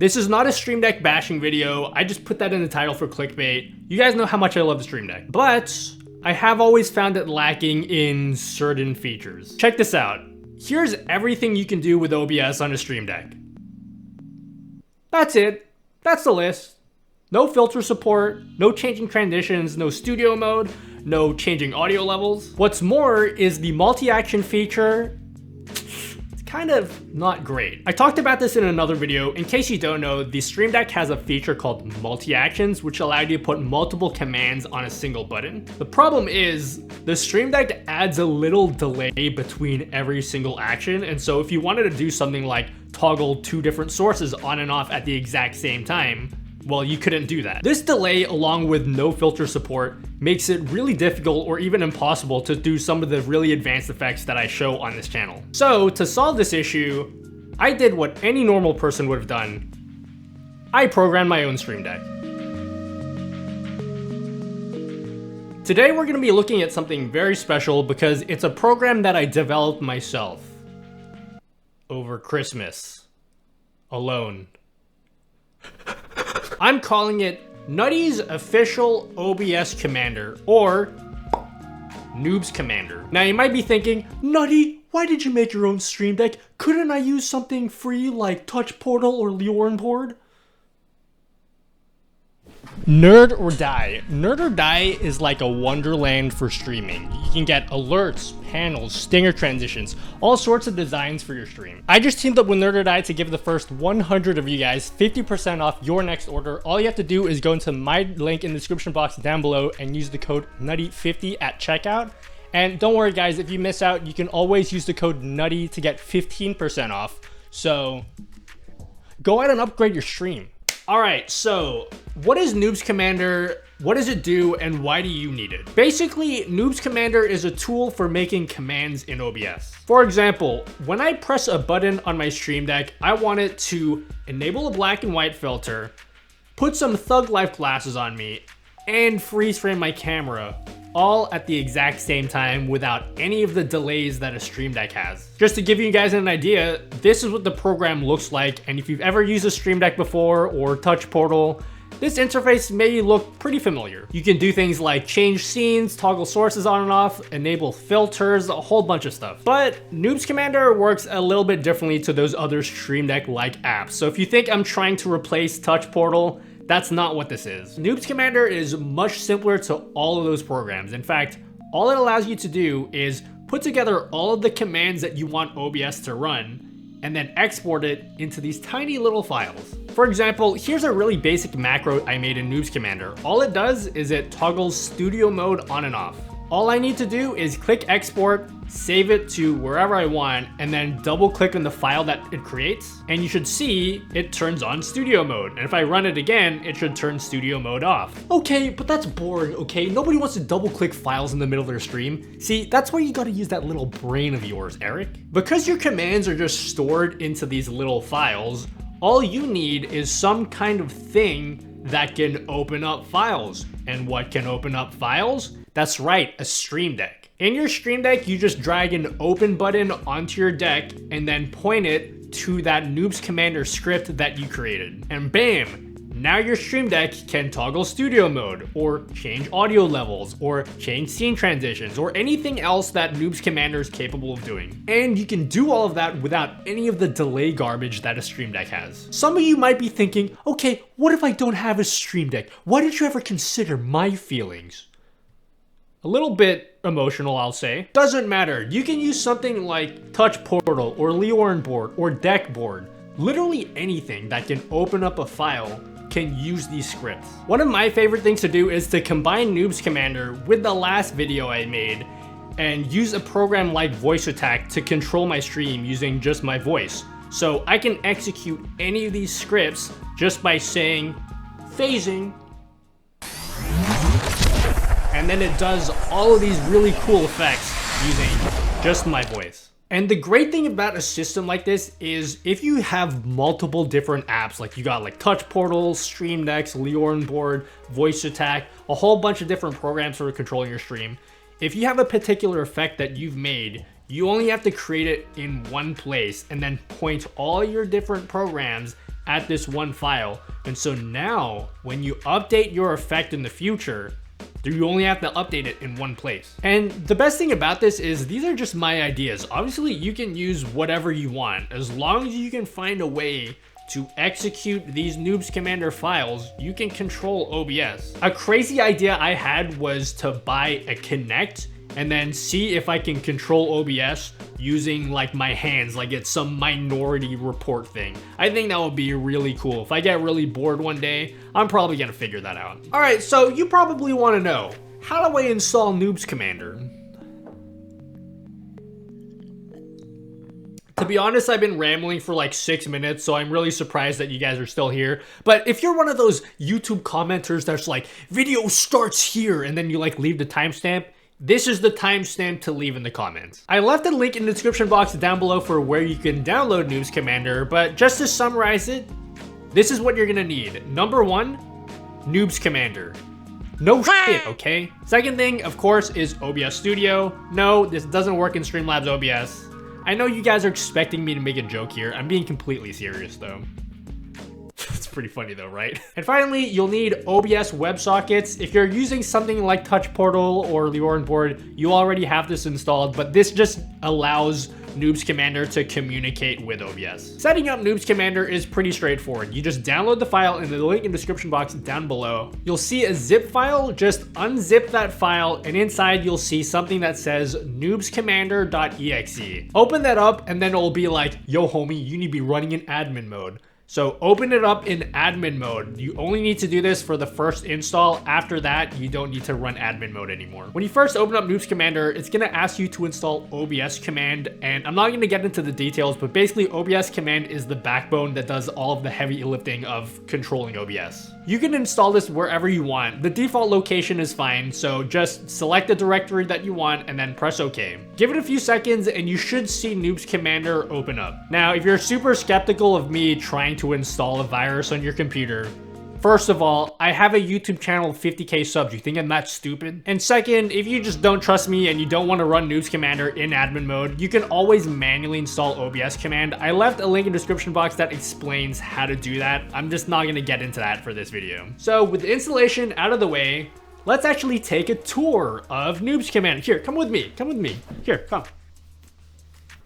This is not a Stream Deck bashing video. I just put that in the title for clickbait. You guys know how much I love the Stream Deck, but I have always found it lacking in certain features. Check this out. Here's everything you can do with OBS on a Stream Deck. That's it. That's the list. No filter support, no changing transitions, no studio mode, no changing audio levels. What's more is the multi-action feature. It's kind of not great. I talked about this in another video. In case you don't know, the Stream Deck has a feature called multi-actions, which allow you to put multiple commands on a single button. The problem is the Stream Deck adds a little delay between every single action. And so if you wanted to do something like toggle two different sources on and off at the exact same time, well, you couldn't do that. This delay, along with no filter support, makes it really difficult or even impossible to do some of the really advanced effects that I show on this channel. So to solve this issue, I did what any normal person would have done. I programmed my own Stream Deck. Today we're going to be looking at something very special because it's a program that I developed myself over Christmas alone. I'm calling it Nutty's Official OBS Commander, or NOOBS Commander. Now you might be thinking, Nutty, why did you make your own Stream Deck? Couldn't I use something free like Touch Portal or Leorn Board? Nerd or Die. Nerd or Die is like a wonderland for streaming. You can get alerts, panels, stinger transitions, all sorts of designs for your stream. I just teamed up with Nerd or Die to give the first 100 of you guys 50% off your next order. All you have to do is go into my link in the description box down below and use the code NUTTY50 at checkout. And don't worry guys, if you miss out, you can always use the code NUTTY to get 15% off. So go ahead and upgrade your stream. Alright, so what is NOOBS Commander, what does it do, and why do you need it? Basically, NOOBS Commander is a tool for making commands in OBS. For example, when I press a button on my Stream Deck, I want it to enable a black and white filter, put some Thug Life glasses on me, and freeze frame my camera, all at the exact same time without any of the delays that a Stream Deck has. Just to give you guys an idea, this is what the program looks like, and if you've ever used a Stream Deck before or Touch Portal, this interface may look pretty familiar. You can do things like change scenes, toggle sources on and off, enable filters, a whole bunch of stuff. But NOOBS Commander works a little bit differently to those other Stream Deck-like apps. So if you think I'm trying to replace Touch Portal, that's not what this is. NOOBS Commander is much simpler to all of those programs. In fact, all it allows you to do is put together all of the commands that you want OBS to run and then export it into these tiny little files. For example, here's a really basic macro I made in NOOBS Commander. All it does is it toggles studio mode on and off. All I need to do is click export, save it to wherever I want, and then double click on the file that it creates, and you should see it turns on studio mode. And if I run it again, it should turn studio mode off. Okay, but that's boring, okay? Nobody wants to double click files in the middle of their stream. See, that's where you gotta use that little brain of yours, Eric. Because your commands are just stored into these little files, all you need is some kind of thing that can open up files. And what can open up files? That's right, a Stream Deck. In your Stream Deck, you just drag an open button onto your deck and then point it to that NOOBS Commander script that you created. And bam, now your Stream Deck can toggle studio mode, or change audio levels, or change scene transitions, or anything else that NOOBS Commander is capable of doing. And you can do all of that without any of the delay garbage that a Stream Deck has. Some of you might be thinking, okay, what if I don't have a Stream Deck? Why did you ever consider my feelings? A little bit emotional, I'll say. Doesn't matter. You can use something like Touch Portal or Leorn Board or Deck Board. Literally anything that can open up a file can use these scripts. One of my favorite things to do is to combine NOOBS Commander with the last video I made and use a program like Voice Attack to control my stream using just my voice. So I can execute any of these scripts just by saying phasing, and then it does all of these really cool effects using just my voice. And the great thing about a system like this is if you have multiple different apps, like you got like Touch Portal, Stream Decks, Leorn Board, Voice Attack, a whole bunch of different programs for controlling your stream. If you have a particular effect that you've made, you only have to create it in one place and then point all your different programs at this one file. And so now when you update your effect in the future, you only have to update it in one place. And the best thing about this is these are just my ideas. Obviously you can use whatever you want. As long as you can find a way to execute these Noobs Commander files, you can control OBS. A crazy idea I had was to buy a Kinect and then see if I can control OBS using like my hands, like it's some Minority Report thing. I think that would be really cool. If I get really bored one day, I'm probably gonna figure that out. All right, so you probably wanna know, how do I install Noobs Commander? To be honest, I've been rambling for like 6 minutes, so I'm really surprised that you guys are still here. But if you're one of those YouTube commenters that's like, video starts here, and then you like leave the timestamp, this is the timestamp to leave in the comments. I left a link in the description box down below for where you can download Noobs Commander, but just to summarize it, this is what you're gonna need. Number 1, Noobs Commander. No shit, okay? Second thing, of course, is OBS Studio. No, this doesn't work in Streamlabs OBS. I know you guys are expecting me to make a joke here. I'm being completely serious though. It's pretty funny though, right? And finally, you'll need OBS WebSockets. If you're using something like Touch Portal or Leorin Board, you already have this installed, but this just allows Noobs Commander to communicate with OBS. Setting up Noobs Commander is pretty straightforward. You just download the file in the link in the description box down below. You'll see a zip file, just unzip that file, and inside you'll see something that says noobscommander.exe. Open that up and then it'll be like, yo homie, you need to be running in admin mode. So open it up in admin mode. You only need to do this for the first install. After that, you don't need to run admin mode anymore. When you first open up Noobs Commander, it's gonna ask you to install OBS command, and I'm not gonna get into the details, but basically OBS command is the backbone that does all of the heavy lifting of controlling OBS. You can install this wherever you want. The default location is fine, so just select the directory that you want and then press OK. Give it a few seconds and you should see Noobs Commander open up. Now, if you're super skeptical of me trying to install a virus on your computer, first of all, I have a YouTube channel with 50K subs. You think I'm that stupid? And second, if you just don't trust me and you don't want to run Noobs Commander in admin mode, you can always manually install OBS command. I left a link in the description box that explains how to do that. I'm just not going to get into that for this video. So with the installation out of the way, let's actually take a tour of Noobs Commander. Here, come with me. Come with me. Here, come.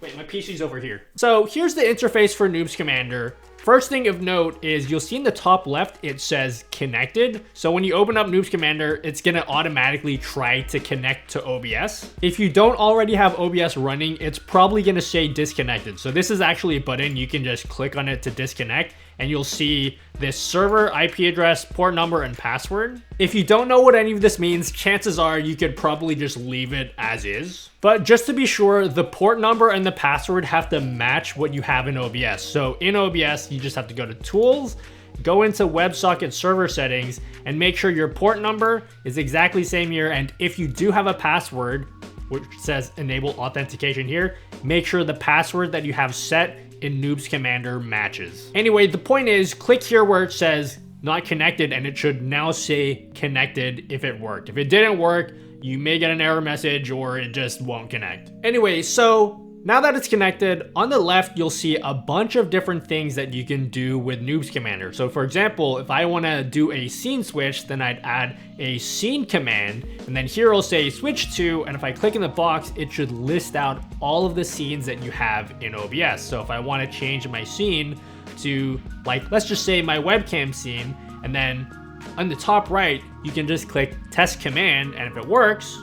Wait, my PC's over here. So here's the interface for Noobs Commander. First thing of note is you'll see in the top left, it says connected. So when you open up Noobs Commander, it's gonna automatically try to connect to OBS. If you don't already have OBS running, it's probably gonna say disconnected. So this is actually a button. You can just click on it to disconnect and you'll see this server IP address, port number, and password. If you don't know what any of this means, chances are you could probably just leave it as is. But just to be sure, the port number and the password have to match what you have in OBS. So in OBS, you just have to go to Tools, go into WebSocket server settings, and make sure your port number is exactly same here. And if you do have a password, which says enable authentication here, make sure the password that you have set in Noobs Commander matches. Anyway, the point is, click here where it says not connected, and it should now say connected if it worked. If it didn't work, you may get an error message or it just won't connect. Anyway, so now that it's connected, on the left, you'll see a bunch of different things that you can do with Noobs Commander. So for example, if I wanna do a scene switch, then I'd add a scene command, and then here it'll say switch to, and if I click in the box, it should list out all of the scenes that you have in OBS. So if I wanna change my scene to, like, let's just say my webcam scene, and then on the top right, you can just click test command, and if it works,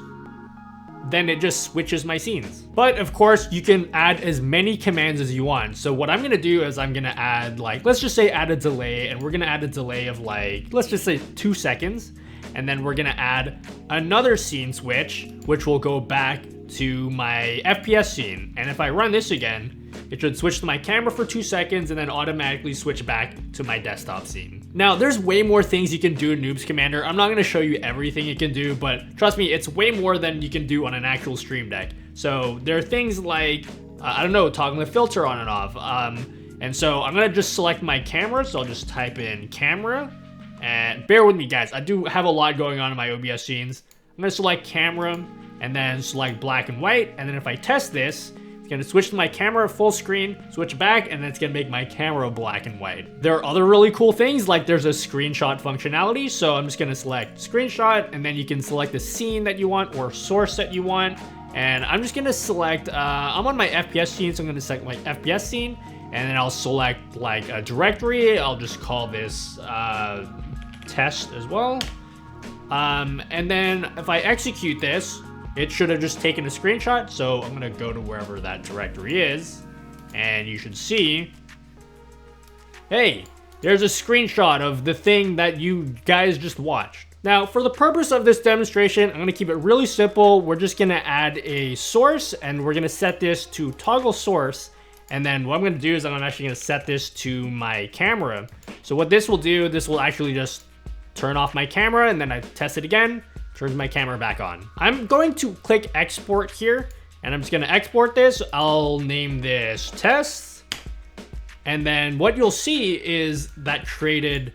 then it just switches my scenes. But of course, you can add as many commands as you want. So what I'm gonna do is I'm gonna add, like, let's just say add a delay, and we're gonna add a delay of like, let's just say 2 seconds. And then we're gonna add another scene switch, which will go back to my FPS scene. And if I run this again, it should switch to my camera for 2 seconds and then automatically switch back to my desktop scene. Now, there's way more things you can do in Noobs Commander. I'm not gonna show you everything you can do, but trust me, it's way more than you can do on an actual Stream Deck. So there are things like, I don't know, toggling the filter on and off. And so I'm gonna just select my camera. So I'll just type in camera, and bear with me guys, I do have a lot going on in my OBS scenes. I'm gonna select camera and then select black and white. And then if I test this, you Gonna switch to my camera full screen, switch back, and then it's gonna make my camera black and white. There are other really cool things, like there's a screenshot functionality, so I'm just gonna select screenshot, and then you can select the scene that you want or source that you want. And I'm just gonna select, I'm on my FPS scene, so I'm gonna select my FPS scene, and then I'll select like a directory. I'll just call this test as well. And then if I execute this, it should have just taken a screenshot. So I'm gonna go to wherever that directory is, and you should see, hey, there's a screenshot of the thing that you guys just watched. Now, for the purpose of this demonstration, I'm gonna keep it really simple. We're just gonna add a source, and we're gonna set this to toggle source. And then what I'm gonna do is I'm actually gonna set this to my camera. So what this will do, this will actually just turn off my camera, and then I test it again, turns my camera back on. I'm going to click export here, and I'm just gonna export this. I'll name this test. And then what you'll see is that created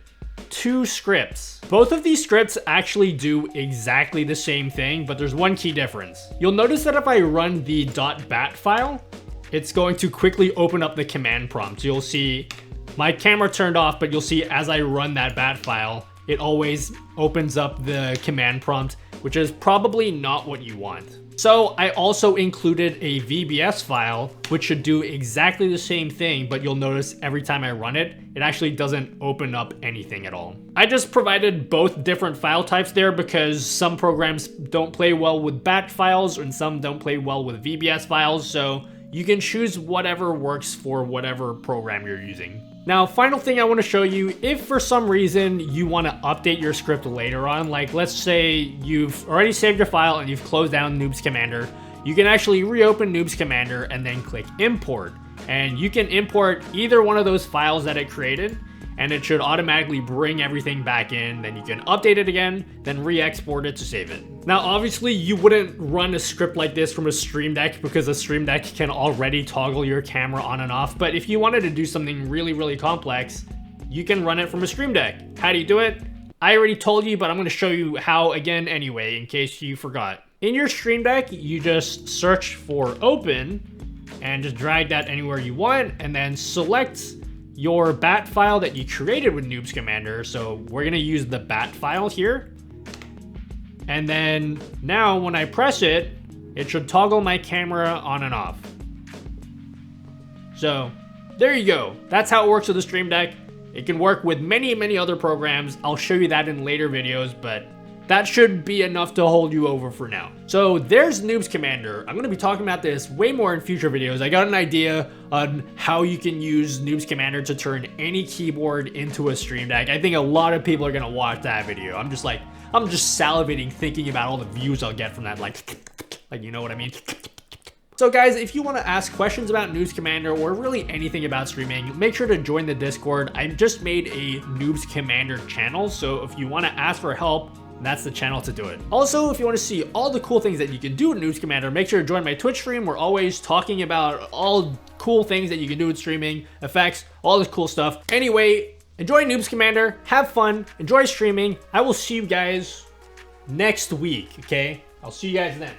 2 scripts. Both of these scripts actually do exactly the same thing, but there's one key difference. You'll notice that if I run the .bat file, it's going to quickly open up the command prompt. So you'll see my camera turned off, but you'll see as I run that bat file, it always opens up the command prompt, which is probably not what you want. So I also included a VBS file, which should do exactly the same thing, but you'll notice every time I run it, it actually doesn't open up anything at all. I just provided both different file types there because some programs don't play well with bat files and some don't play well with VBS files, so you can choose whatever works for whatever program you're using. Now, final thing I want to show you, if for some reason you want to update your script later on, like let's say you've already saved your file and you've closed down Noobs Commander, you can actually reopen Noobs Commander and then click import. And you can import either one of those files that it created, and it should automatically bring everything back in. Then you can update it again, then re-export it to save it. Now, obviously you wouldn't run a script like this from a Stream Deck because a Stream Deck can already toggle your camera on and off. But if you wanted to do something really, really complex, you can run it from a Stream Deck. How do you do it? I already told you, but I'm gonna show you how again anyway, in case you forgot. In your Stream Deck, you just search for open and just drag that anywhere you want, and then select your bat file that you created with Noobs Commander. So we're gonna use the bat file here. And then now when I press it, it should toggle my camera on and off. So there you go. That's how it works with the Stream Deck. It can work with many, many other programs. I'll show you that in later videos, but that should be enough to hold you over for now. So there's Noobs Commander. I'm gonna be talking about this way more in future videos. I got an idea on how you can use Noobs Commander to turn any keyboard into a Stream Deck. I think a lot of people are gonna watch that video. I'm just salivating thinking about all the views I'll get from that, like you know what I mean? So guys, if you want to ask questions about Noobs Commander or really anything about streaming, make sure to join the Discord. I just made a Noobs Commander channel, so if you want to ask for help, that's the channel to do it. Also, if you want to see all the cool things that you can do with Noobs Commander, make sure to join my Twitch stream. We're always talking about all cool things that you can do with streaming, effects, all this cool stuff. Anyway, enjoy Noobs Commander, have fun, enjoy streaming. I will see you guys next week, okay? I'll see you guys then.